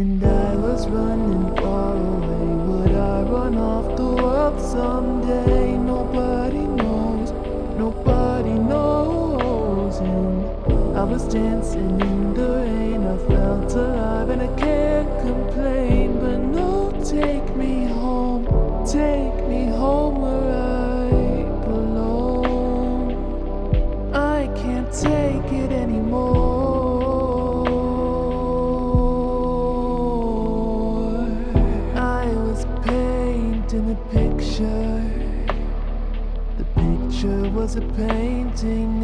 And I was running far away. Would I run off the world someday? Nobody knows, nobody knows. And I was dancing in the rain. I felt alive and I can't complain. But no, take me home where I belong. I can't take it anymore. In a picture, the picture was a painting